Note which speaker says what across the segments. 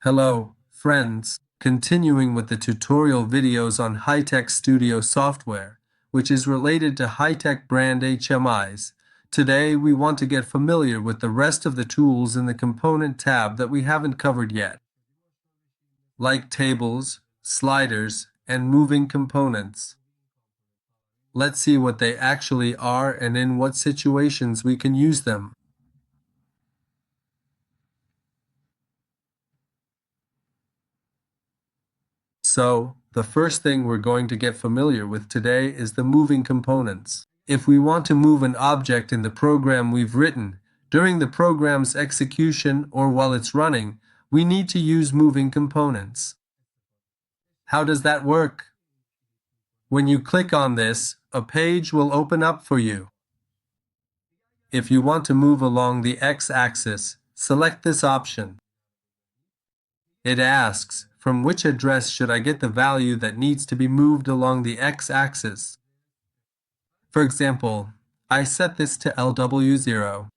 Speaker 1: Hello, friends. Continuing with the tutorial videos on HiTek Studio software, which is related to HiTek brand HMIs. Today, we want to get familiar with the rest of the tools in the component tab that we haven't covered yet, like tables, sliders, and moving components. Let's see what they actually are and in what situations we can use them. So, the first thing we're going to get familiar with today is the moving components. If we want to move an object in the program we've written, during the program's execution or while it's running, we need to use moving components. How does that work? When you click on this, a page will open up for you. If you want to move along the x-axis, select this option. It asks, from which address should I get the value that needs to be moved along the x-axis? For example, I set this to LW0.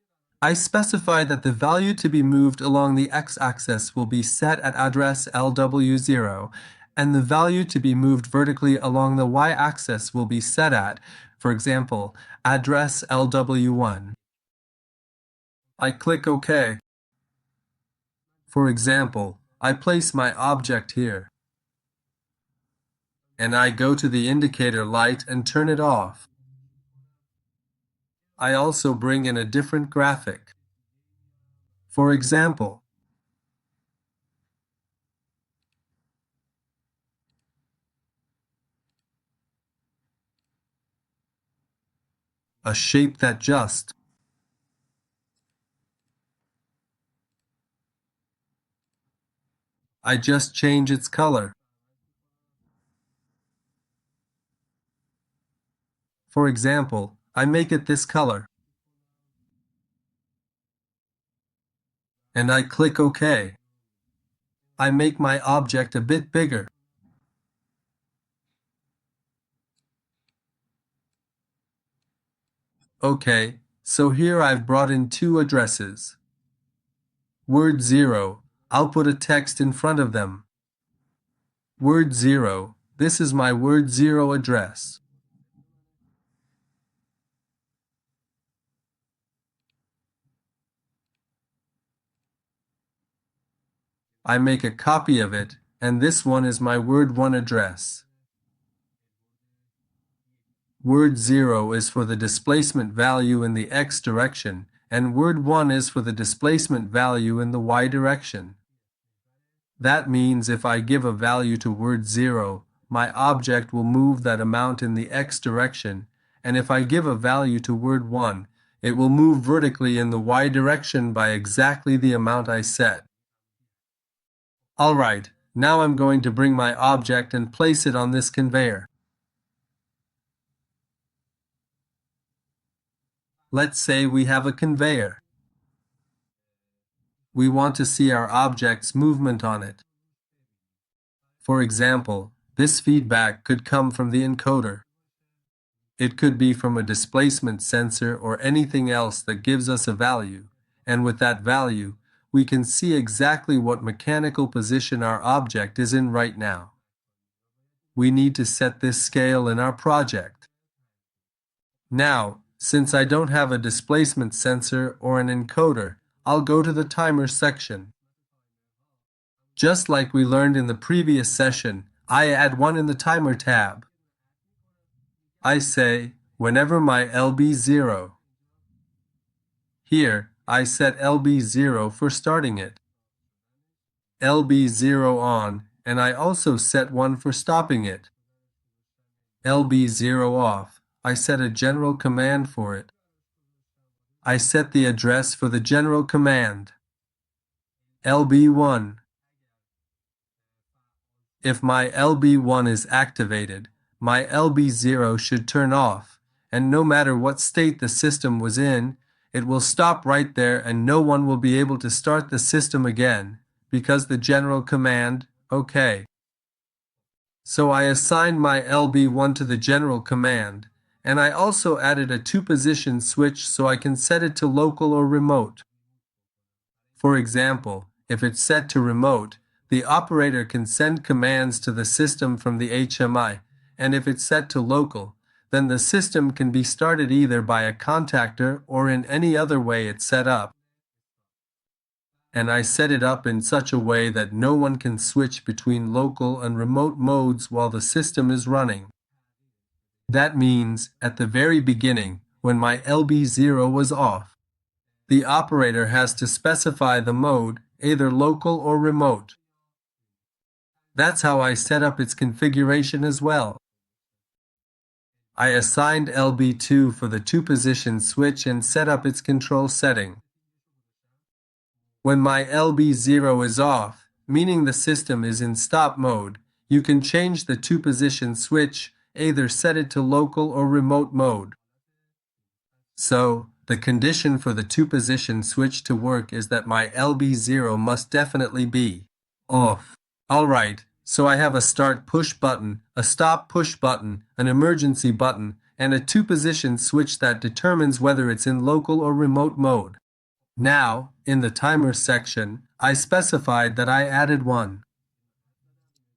Speaker 1: I specify that the value to be moved along the x-axis will be set at address LW0, and the value to be moved vertically along the y-axis will be set at, for example, address LW1. I click OK. For example, I place my object here, and I go to the indicator light and turn it off. I also bring in a different graphic. For example, a shape that just I just change its color. For example, I make it this color. And I click OK. I make my object a bit bigger. OK, so here I've brought in two addresses. Word 0, I'll put a text in front of them. Word 0, this is my word 0 address. I make a copy of it, and this one is my word 1 address. Word 0 is for the displacement value in the x direction, and word 1 is for the displacement value in the y direction. That means if I give a value to word 0, my object will move that amount in the x direction, and if I give a value to word 1, it will move vertically in the y direction by exactly the amount I set. Alright, now I'm going to bring my object and place it on this conveyor. Let's say we have a conveyor. We want to see our object's movement on it. For example, this feedback could come from the encoder. It could be from a displacement sensor or anything else that gives us a value, and with that value, we can see exactly what mechanical position our object is in right now. We need to set this scale in our project. Now, since I don't have a displacement sensor or an encoder, I'll go to the timer section. Just like we learned in the previous session, I add one in the timer tab. I say, whenever my LB0. Here, I set LB0 for starting it. LB0 on, and I also set one for stopping it. LB0 off, I set a general command for it. I set the address for the general command. LB1. If my LB1 is activated, my LB0 should turn off, and no matter what state the system was in, it will stop right there and no one will be able to start the system again, because the general command, OK. So I assigned my LB1 to the general command, and I also added a 2-position switch so I can set it to local or remote. For example, if it's set to remote, The operator can send commands to the system from the HMI, and if it's set to local, then the system can be started either by a contactor or in any other way it's set up. And I set it up in such a way that no one can switch between local and remote modes while the system is running. That means, at the very beginning, when my LB0 was off, the operator has to specify the mode, either local or remote. That's how I set up its configuration as well. I assigned LB2 for the 2-position switch and set up its control setting. When my LB0 is off, meaning the system is in stop mode, you can change the 2-position switch, either set it to local or remote mode. So, the condition for the 2-position switch to work is that my LB0 must definitely be off. Alright, so I have a start push button, a stop push button, an emergency button, and a 2-position switch that determines whether it's in local or remote mode. Now, in the timer section, I specified that I added one.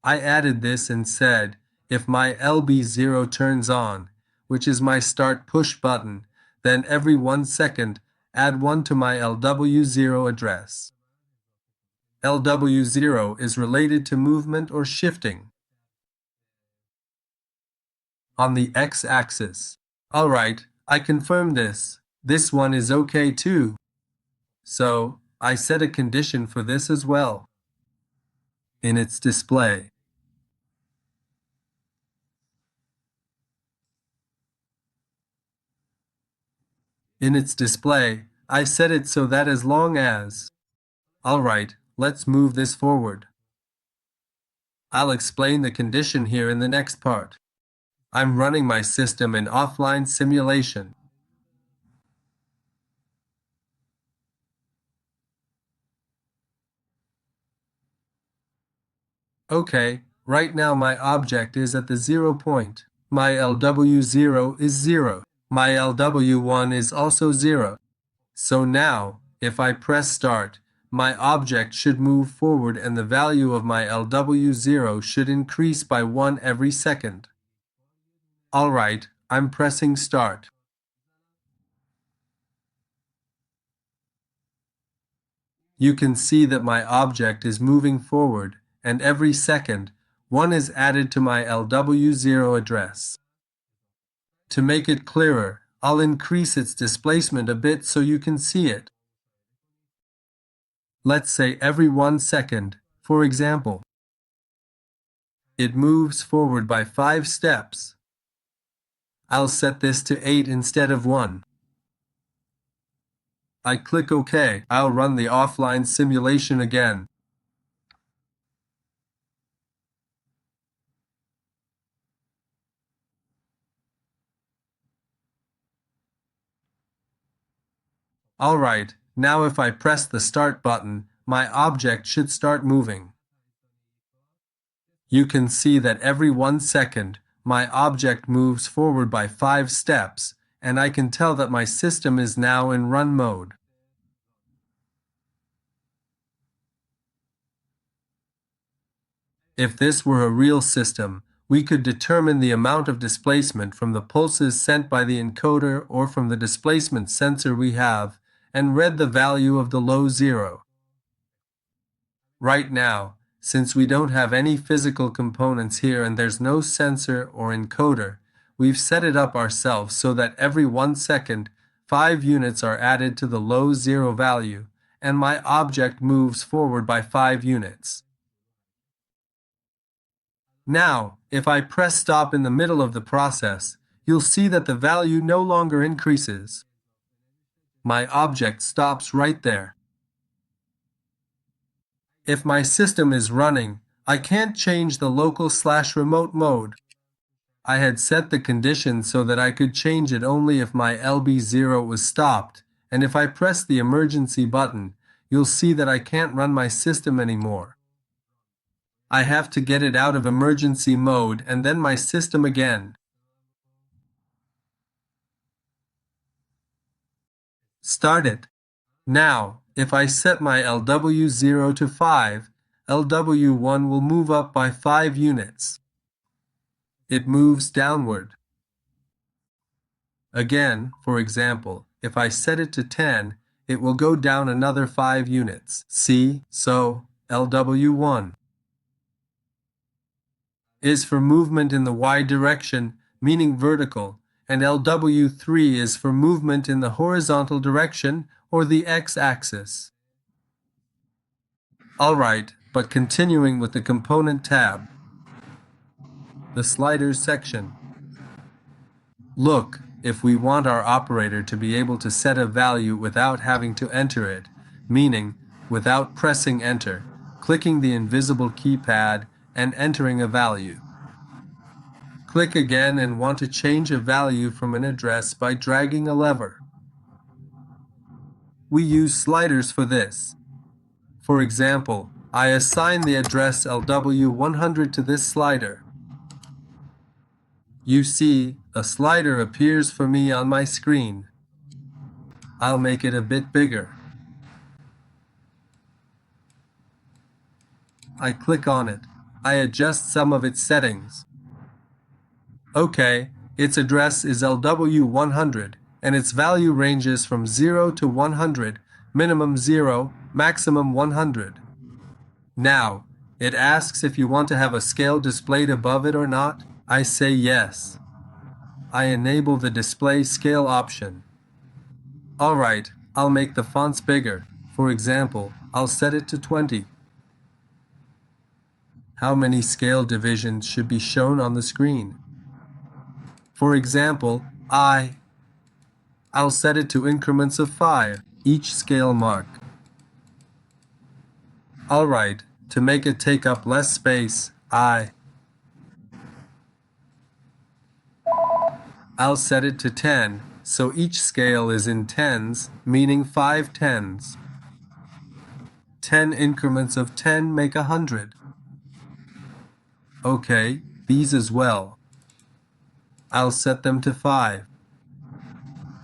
Speaker 1: I added this and said, if my LB0 turns on, which is my start push button, then every 1 second, add 1 to my LW0 address. LW0 is related to movement or shifting on the x-axis. Alright, I confirm this. This one is okay too. So, I set a condition for this as well. In its display. In its display, I set it so that as long as... Alright, let's move this forward. I'll explain the condition here in the next part. I'm running my system in offline simulation. Okay, right now my object is at the 0 point. My LW0 is 0. My LW1 is also 0. So now, if I press start, my object should move forward and the value of my LW0 should increase by 1 every second. Alright, I'm pressing start. You can see that my object is moving forward, and every second, 1 is added to my LW0 address. To make it clearer, I'll increase its displacement a bit so you can see it. Let's say every 1 second, for example. It moves forward by 5 steps. I'll set this to 8 instead of 1. I click OK. I'll run the offline simulation again. Alright, now if I press the start button, my object should start moving. You can see that every 1 second, my object moves forward by 5 steps, and I can tell that my system is now in run mode. If this were a real system, we could determine the amount of displacement from the pulses sent by the encoder or from the displacement sensor we have, and read the value of the low zero. Right now, since we don't have any physical components here and there's no sensor or encoder, we've set it up ourselves so that every 1 second, 5 units are added to the low zero value, and my object moves forward by 5 units. Now, if I press stop in the middle of the process, you'll see that the value no longer increases. My object stops right there. If my system is running, I can't change the local/remote mode. I had set the condition so that I could change it only if my LB0 was stopped, and if I press the emergency button, you'll see that I can't run my system anymore. I have to get it out of emergency mode and then my system again. Start it. Now, if I set my LW0 to 5, LW1 will move up by 5 units. It moves downward. Again, for example, if I set it to 10, it will go down another 5 units. See? So, LW1 is for movement in the Y direction, meaning vertical, and LW3 is for movement in the horizontal direction, or the X-axis. Alright, but continuing with the Component tab, the Sliders section. Look, if we want our operator to be able to set a value without having to enter it, meaning without pressing enter, clicking the invisible keypad, and entering a value. Click again and want to change a value from an address by dragging a lever. We use sliders for this. For example, I assign the address LW100 to this slider. You see, a slider appears for me on my screen. I'll make it a bit bigger. I click on it. I adjust some of its settings. Okay, its address is LW100, and its value ranges from 0 to 100, minimum 0, maximum 100. Now, it asks if you want to have a scale displayed above it or not. I say yes. I enable the display scale option. Alright, I'll make the fonts bigger. For example, I'll set it to 20. How many scale divisions should be shown on the screen? For example, I'll set it to increments of 5, each scale mark. Alright, to make it take up less space, I'll set it to 10, so each scale is in tens, meaning 5 tens. 10 increments of 10 make 100. Okay, these as well. I'll set them to 5.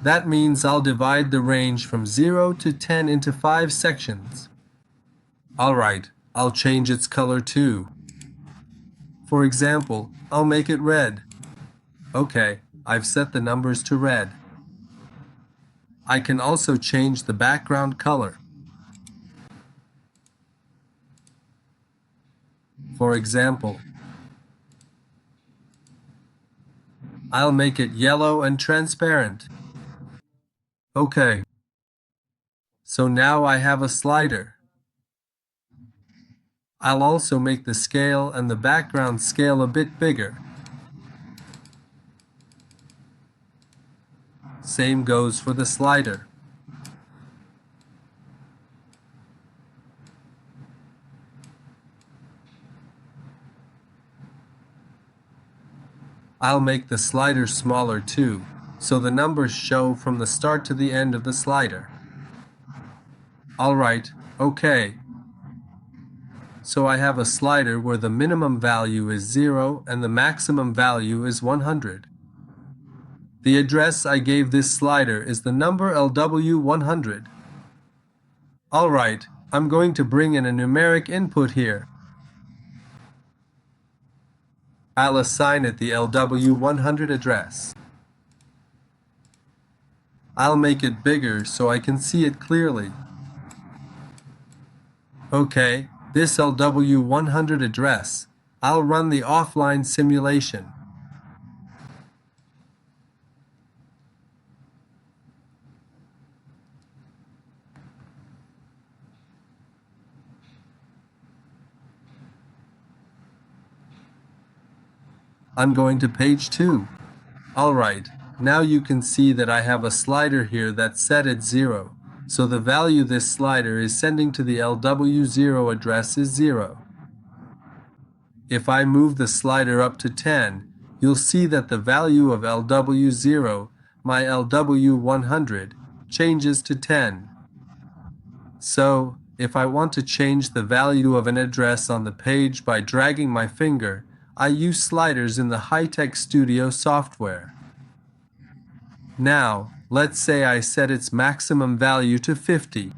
Speaker 1: That means I'll divide the range from 0 to 10 into 5 sections. Alright, I'll change its color too. For example, I'll make it red. Okay, I've set the numbers to red. I can also change the background color. For example, I'll make it yellow and transparent. Okay. So now I have a slider. I'll also make the scale and the background scale a bit bigger. Same goes for the slider. I'll make the slider smaller too, so the numbers show from the start to the end of the slider. Alright, okay. So I have a slider where the minimum value is 0 and the maximum value is 100. The address I gave this slider is the number LW100. Alright, I'm going to bring in a numeric input here. I'll assign it the LW100 address. I'll make it bigger so I can see it clearly. Okay, this LW100 address, I'll run the offline simulation. I'm going to page 2. Alright, now you can see that I have a slider here that's set at 0, so the value this slider is sending to the LW0 address is 0. If I move the slider up to 10, you'll see that the value of LW0, my LW100, changes to 10. So, if I want to change the value of an address on the page by dragging my finger, I use sliders in the HiTek Studio software. Now, let's say I set its maximum value to 50.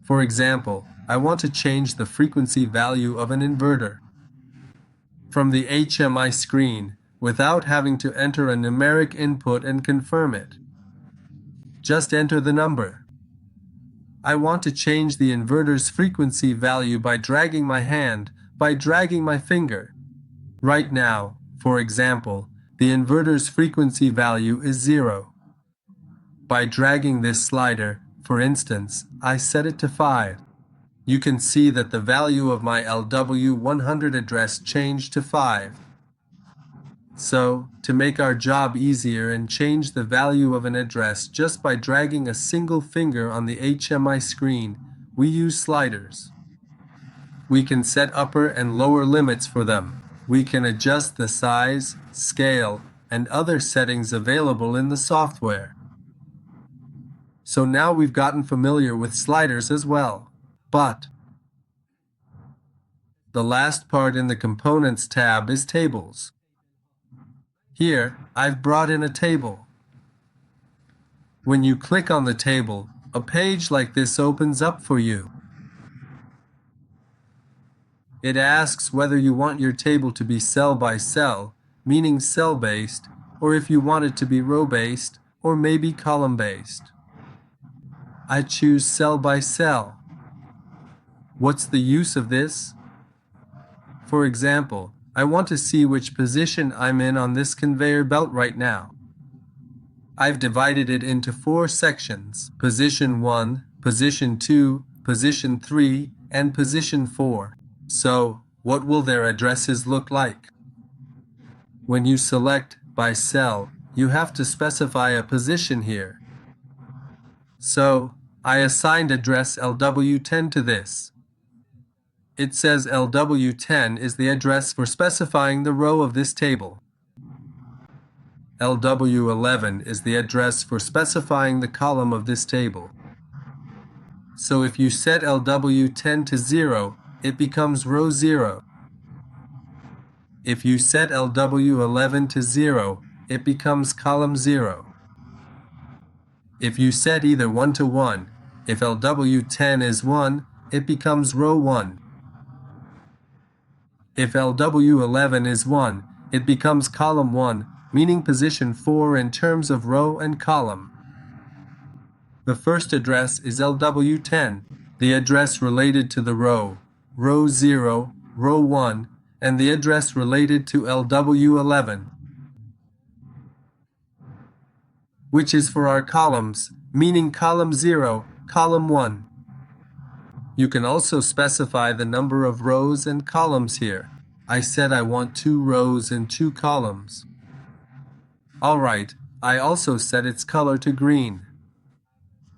Speaker 1: For example, I want to change the frequency value of an inverter from the HMI screen without having to enter a numeric input and confirm it. Just enter the number. I want to change the inverter's frequency value by dragging my hand, by dragging my finger. Right now, for example, the inverter's frequency value is 0. By dragging this slider, for instance, I set it to 5. You can see that the value of my LW100 address changed to 5. So, to make our job easier and change the value of an address just by dragging a single finger on the HMI screen, we use sliders. We can set upper and lower limits for them. We can adjust the size, scale, and other settings available in the software. So now we've gotten familiar with sliders as well. But the last part in the Components tab is Tables. Here, I've brought in a table. When you click on the table, a page like this opens up for you. It asks whether you want your table to be cell by cell, meaning cell-based, or if you want it to be row-based, or maybe column-based. I choose cell by cell. What's the use of this? For example, I want to see which position I'm in on this conveyor belt right now. I've divided it into 4 sections: position 1, position 2, position 3, and position 4. So, what will their addresses look like? When you select by cell, you have to specify a position here. So, I assigned address LW10 to this. It says LW10 is the address for specifying the row of this table. LW11 is the address for specifying the column of this table. So if you set LW10 to 0, it becomes row 0. If you set LW11 to 0, it becomes column 0. If you set either 1 to 1, if LW10 is 1, it becomes row 1. If LW11 is 1, it becomes column 1, meaning position 4 in terms of row and column. The first address is LW10, the address related to the row 0, row 1, and the address related to LW11, which is for our columns, meaning column 0, column 1. You can also specify the number of rows and columns here. I said I want 2 rows and 2 columns. Alright, I also set its color to green.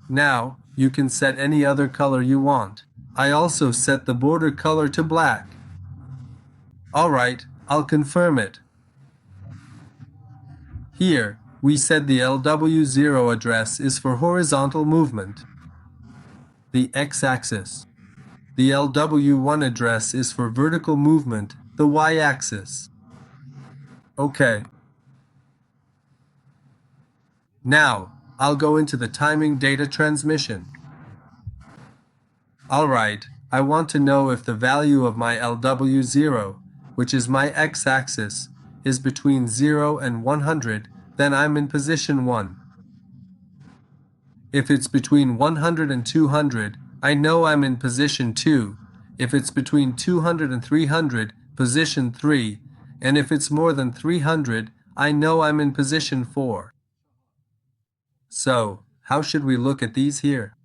Speaker 1: Now, you can set any other color you want. I also set the border color to black. Alright, I'll confirm it. Here, we said the LW0 address is for horizontal movement, the x-axis. The LW1 address is for vertical movement, the y-axis. Okay. Now, I'll go into the timing data transmission. Alright, I want to know if the value of my LW0, which is my x-axis, is between 0 and 100, then I'm in position 1. If it's between 100 and 200, I know I'm in position 2. If it's between 200 and 300, position 3. And if it's more than 300, I know I'm in position 4. So, how should we look at these here?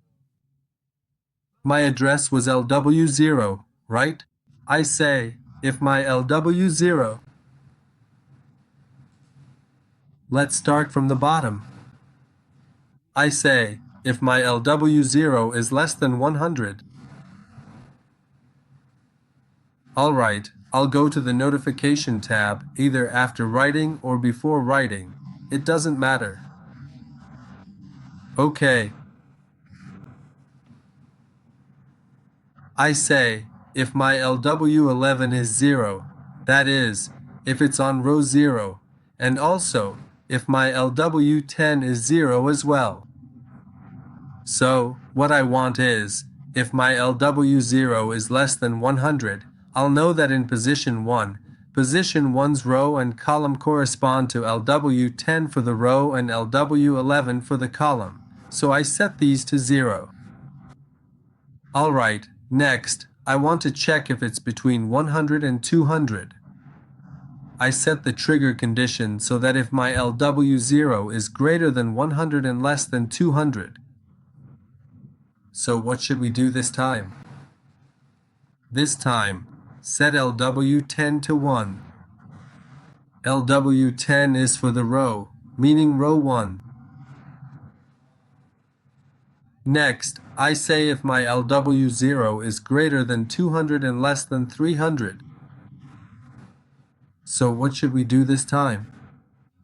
Speaker 1: My address was LW0, right? I say, if my LW0, let's start from the bottom. I say, if my LW0 is less than 100. Alright, I'll go to the Notification tab either after writing or before writing. It doesn't matter. Okay. I say, if my LW11 is 0, that is, if it's on row 0, and also, if my LW10 is 0 as well. So, what I want is, If my LW0 is less than 100, I'll know that in position 1, position 1's row and column correspond to LW10 for the row and LW11 for the column, so I set these to 0. Alright, next, I want to check if it's between 100 and 200. I set the trigger condition so that if my LW0 is greater than 100 and less than 200. So what should we do this time? This time, set LW10 to 1. LW10 is for the row, meaning row 1. Next, I say if my LW0 is greater than 200 and less than 300. So what should we do this time?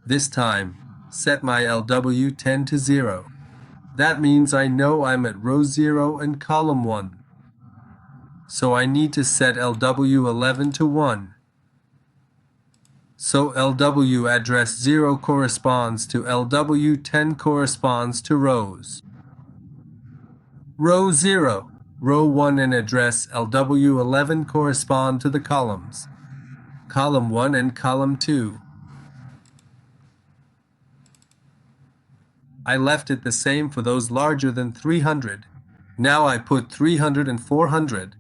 Speaker 1: This time, set my LW10 to 0. That means I know I'm at row 0 and column 1. So I need to set LW11 to 1. So LW address 0 corresponds to LW10 corresponds to rows. Row 0, row 1 and address LW11 correspond to the columns. Column 1 and column 2. I left it the same for those larger than 300. Now I put 300 and 400.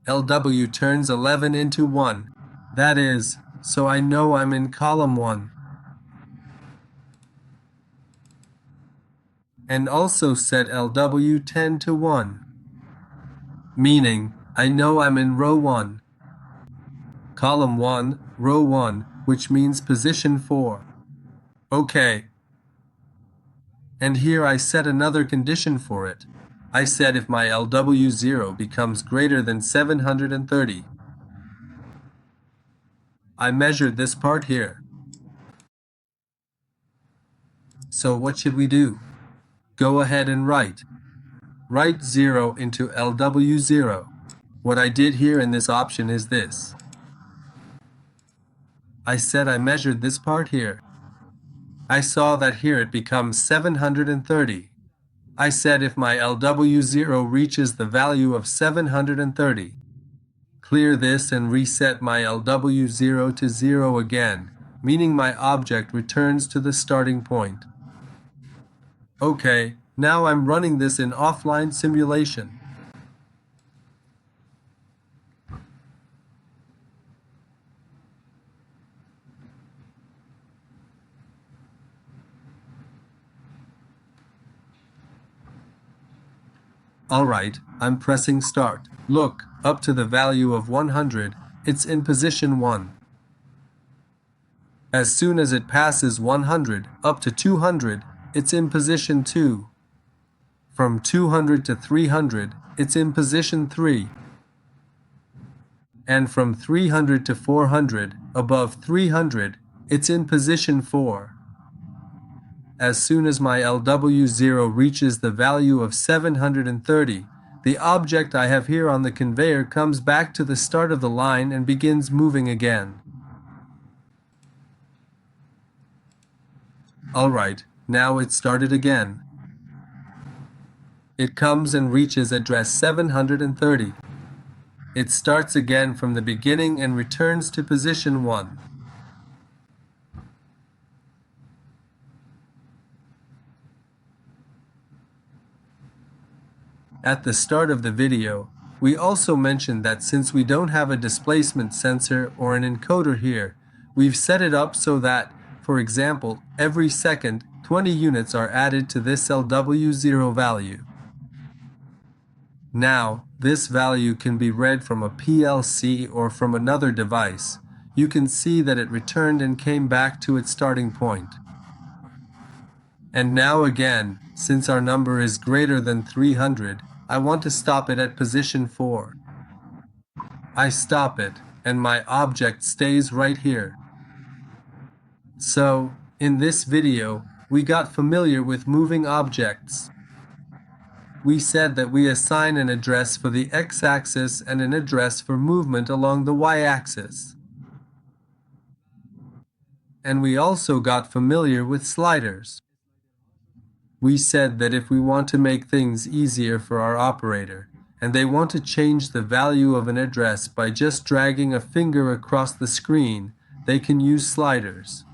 Speaker 1: LW turns 11 into 1. That is, so I know I'm in column 1. And also set LW10 to 1. Meaning, I know I'm in row 1. Column 1, row 1, which means position 4. Okay. And here I set another condition for it. I said if my LW0 becomes greater than 730. I measured this part here. So what should we do? Go ahead and write. Write 0 into LW0. What I did here in this option is this. I said I measured this part here. I saw that here it becomes 730. I said if my LW0 reaches the value of 730. Clear this and reset my LW0 to 0 again, meaning my object returns to the starting point. Okay, now I'm running this in offline simulation. Alright, I'm pressing start. Look, up to the value of 100, it's in position 1. As soon as it passes 100, up to 200, it's in position 2. From 200 to 300, it's in position 3. And from 300 to 400, above 300, it's in position 4. As soon as my LW0 reaches the value of 730, the object I have here on the conveyor comes back to the start of the line and begins moving again. Alright, now it started again. It comes and reaches address 730. It starts again from the beginning and returns to position 1. At the start of the video, we also mentioned that since we don't have a displacement sensor or an encoder here, we've set it up so that, for example, every second, 20 units are added to this LW0 value. Now, this value can be read from a PLC or from another device. You can see that it returned and came back to its starting point. And now again, since our number is greater than 300, I want to stop it at position 4. I stop it, and my object stays right here. So, in this video, we got familiar with moving objects. We said that we assign an address for the x-axis and an address for movement along the y-axis. And we also got familiar with sliders. We said that if we want to make things easier for our operator, and they want to change the value of an address by just dragging a finger across the screen, they can use sliders.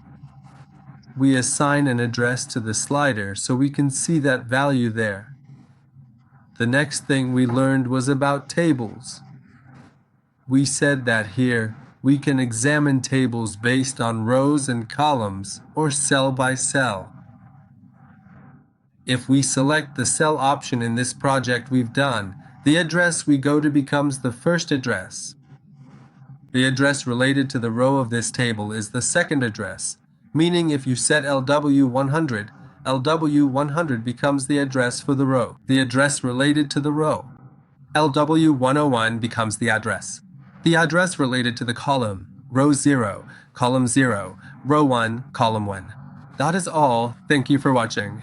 Speaker 1: We assign an address to the slider so we can see that value there. The next thing we learned was about tables. We said that here, we can examine tables based on rows and columns, or cell by cell. If we select the cell option in this project we've done, the address we go to becomes the first address. The address related to the row of this table is the second address, meaning if you set LW100, LW100 becomes the address for the row. The address related to the row, LW101, becomes the address. The address related to the column, row 0, column 0, row 1, column 1. That is all. Thank you for watching.